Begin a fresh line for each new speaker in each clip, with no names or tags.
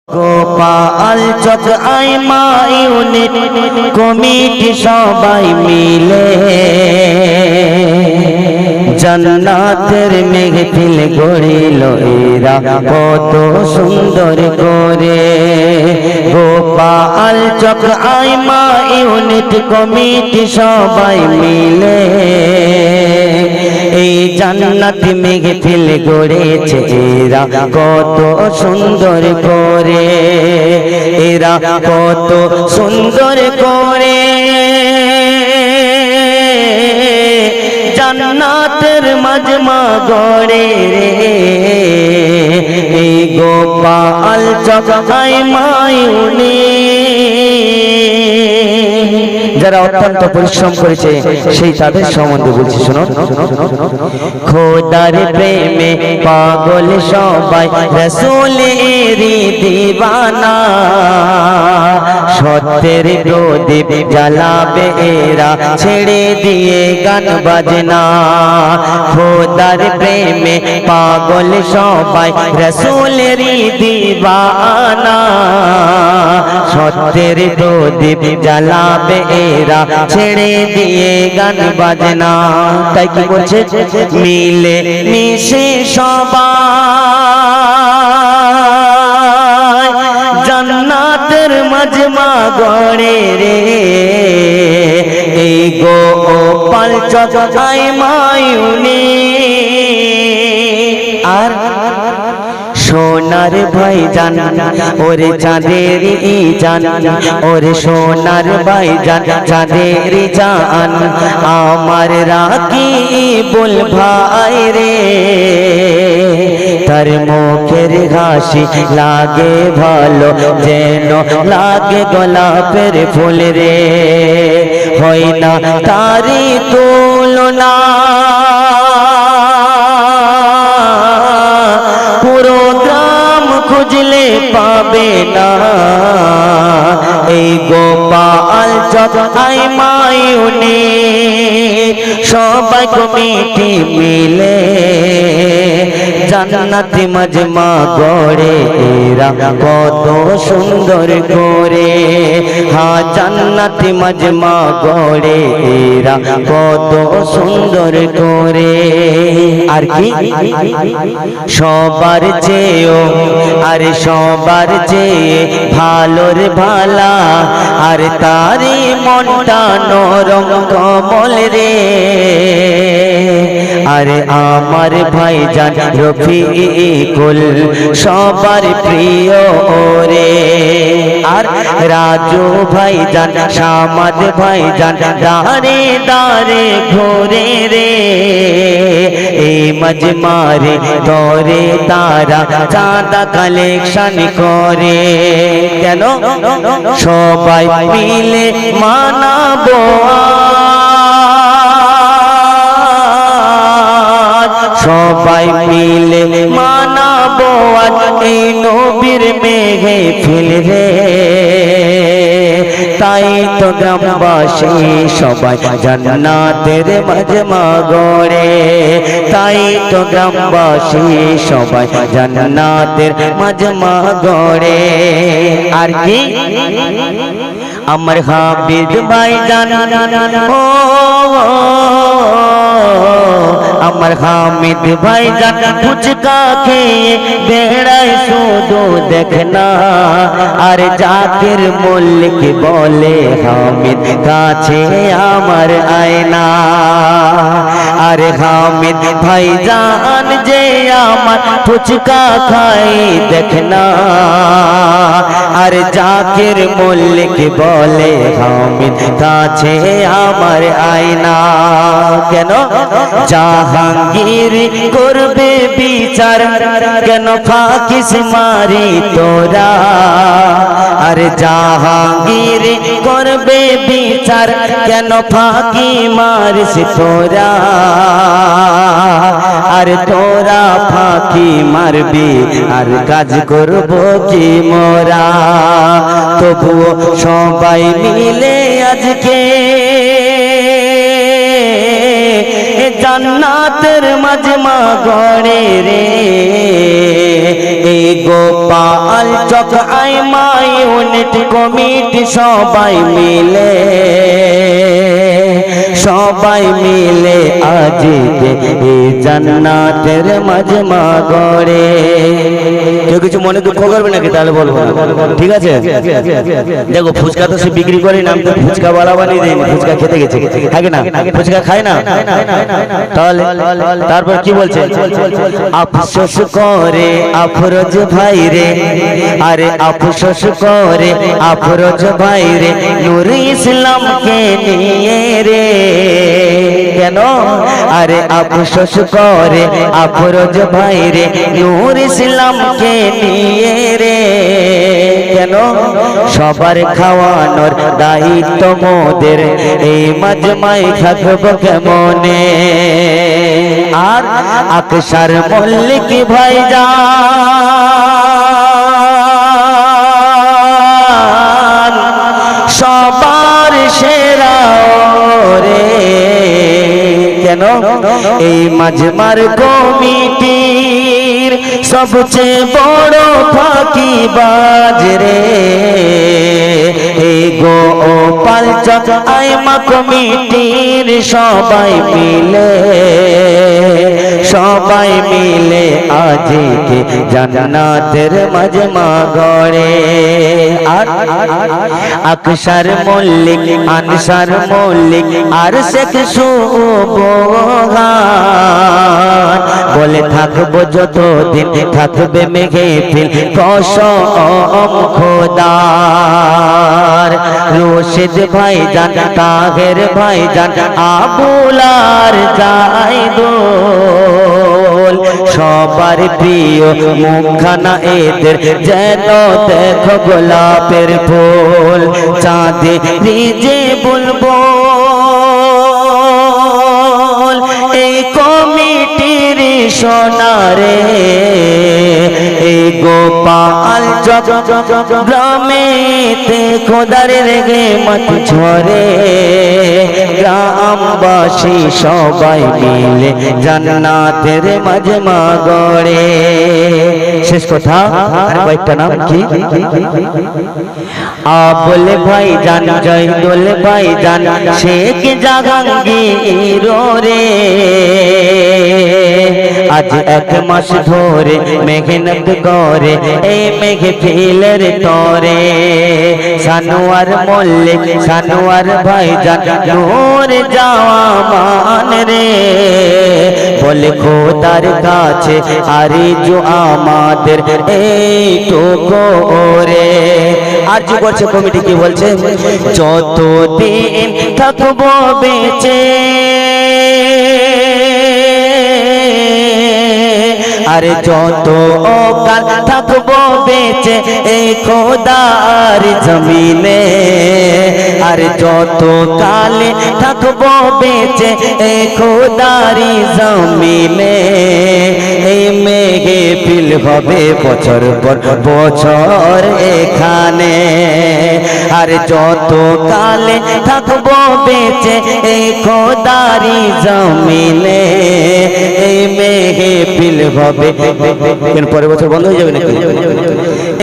গোপাল চক আইমা unit committee সবাই মিলে জান্নাতের মেহফিল গড়িল এরা কত সুন্দর করে। গোপাল চক আইমা ইউনিট কমিটি সবাই মিলে এই জান্নাত মেহফিল গড়েছে এরা কত সুন্দর করে, এরা কত সুন্দর করে জান্নাতের মাজমা গড়ে রে। এই গোপাল চক আইমা ইউনিট যারা অত্যন্ত পরিশ্রম করেছে সেই তাদের সম্বন্ধে বলছি, শুনুন। খোদার প্রেমে পাগল সবাই, রাসূলেরই দিওয়ানা, সত্যের প্রদীপ জ্বালাবে এরা ছেড়ে দিয়ে গান বাজনা। খোদার প্রেমে পাগল সবাই, রাসূলেরই দিওয়ানা, সত্যের প্রদীপ জ্বালাবে এরা ছেড়ে দিয়ে গান বাজনা। তাই কি বলছে? মিলে মিশে সবাই জান্নাতের মাজমা গড়ে রে। এই গোপাল চক আইমা ইউনিট আর সোনার ভাই জান ওরে চাঁদেরই জান, ওরে সোনার ভাই জান চাঁদেরই জান, আমার রাকিবুল ভাই রে। তার মুখের হাসি লাগে ভালো, যেন লাগে গোলাপের ফুল রে। হয় না তারি তুলনা, পুরো গ্রাম খুঁজলে পাবে না। এই গোপাল চক আইমা ইউনিট সবাই কমিটি মিলে জান্নাতি মাজমা গড়ে এরা কত সুন্দর করে। হ্যাঁ, জান্নাতি মাজমা গড়ে এরা কত সুন্দর করে। আর কি সবার চেয়েও, আরে সবার চেয়ে ভালোর ভালা, আর তারি মনটা নরম কমল রে। আরে আমার ভাইজান রফিকুল সবার প্রিয় ওরে। আর রাজু ভাইজান, শামাদ ভাইজান দাঁড়ে দাঁড়ে ঘোরে রে। এই মাজমারে তরে তারা চাঁদা কালেকশন করে। কেন? সবাই মিলে মানাবো সবাই মিলে মানাবো এই নবীর মেহফিল রে। তাই তো গ্রামবাসী সবাই জান্নাতের মাজমা গড়ে, তাই তো গ্রামবাসী সবাই জান্নাতের মাজমা গড়ে। আর কি আমার হাবিব ভাইজান, ও আমার হামিদ ভাইজান ফুচকা খেয়ে বেড়ায় শুধু দেখনা। আর জাকির মল্লিক বলে হামিদ কাছে আমার আয়না। আরে হামিদ ভাইজান যে আমার ফুচকা খাই দেখনা। আর জাকির মল্লিক বলে হামিদ কাছে আমার আয়না। কেন? জাহাঙ্গীর করবে বিচার, কেন ফাঁকিস মারি তোরা। আরে জাহাঙ্গীর করবে বিচার, কেন ফাঁকি মারিস তোরা। আর তোরা ফাঁকি মারবি আর কাজ করব কি মোরা। তবুও সবাই মিলে আজকে জান্নাতের মাজমা গড়ে রে। এই গোপাল চক আইমা ইউনিট কমিটি সবাই মিলে আজকে এই জান্নাতের মাজমা গড়ে। কেউ কিছু মনে দুঃখ করবে নাকি? তাহলে বলবো ঠিক আছে। দেখো ফুচকা তো সে বিক্রি করে না, আমি তো ফুচকা বালা বানিয়ে দিইনি, ফুচকা খেতে গেছে থাকে না, ফুচকা খায় না। তাহলে তারপর কি বলছে? আফসোস করে আফরোজ ভাই রে, আরে আফসোস করে আফরোজ ভাই রে, নূর ইসলামকে নিয়ে রে। কেন? আরে আফসোস করে আফরোজ ভাই রে, নূর ইসলামকে নিয়ে রে। কেন? সবার খাওয়ানোর দায়িত্ব মোদের, এই মাজমায় থাকবো কেমনে। আর আকসার মল্লিক ভাইজান সবার সেরা রে। কেন? এই মাজমার কমিটির সবচেয়ে বড় ফাঁকিবাজ রে। এই গোপাল চক আইমা কমিটির সবাই মিলে আজকে জান্নাতের মাজমা গড়ে। আর আকসার মল্লিক, আনসার মল্লিক আর শেখ সুবহান বলে থাকবো যতদিন থাকবে মেহফিল কসম খোদার। রশিদ ভাইজান, তাহের ভাইজান, আবুলার জাইদুল সবার প্রিয় মুখখানা এদের, যেন দেখো গোলাপের ফুল। চাঁদে নিজে বলবো এই কমিটির সোনারে। এই গোপাল চক গ্রামেতে খোদার রেগে মত ঝরে। গ্রামবাসী সবাই মিলে জান্নাতের মাজমা গড়ে। শেষ কথা আর কয়েকটা নাম কি? আবুল ভাইজান, জয়দুল ভাইজান, শেখ জাহাঙ্গীর রে। আজ এক মাস ধরে মেহনত করে এই মেহফিলের তরে। সানোয়ার মল্লিক, সানোয়ার ভাইজান, নূর জামান রে। বলে খোদার কাছে আরজু আমাদের এইটুকু রে। আর কি বলছে কমিটি? কি বলছে? যতদিন থাকবো বেঁচে, আরে যত কাল থাকবো বেঁচে এই খোদার জমিনে। আরে যত কালে থাকবো বেঁচে এই খোদারি জমিনে। এই মেহফিল হবে বছর পর বছর এখানে। আরে যত কালে থাকবো বেঁচে এই খোদারি জমিনে। এই মেহফিল হবে, পরের বছর বন্ধ হয়ে যাবে নাকি?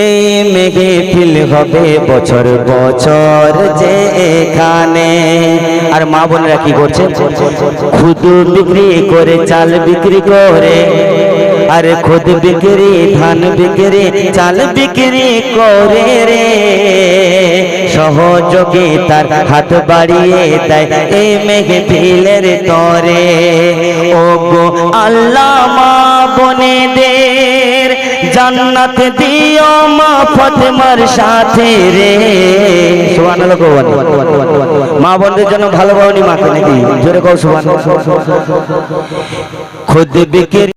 এই মেহফিল হবে বছর বছর যে এখানে। আর মা বোনেরা কি করছে? খুদ বিক্রি করে, চাল বিক্রি করে, আরে খুদ বিক্রি, ধান বিক্রি, চাল বিক্রি করে রে। সহযোগিতার হাত বাড়িয়ে দেয় এই মেহফিলের তরে। ও গো আল্লাহ মা বোনেদের জান্নাত দিও মা ফাতেমার সাথে রে। সুবহানাল্লাহ। মা বোনদের জন্য ভালো বাউনি মাকে নাকি? জোরে কও সুবহানাল্লাহ। খুদ বিক্রি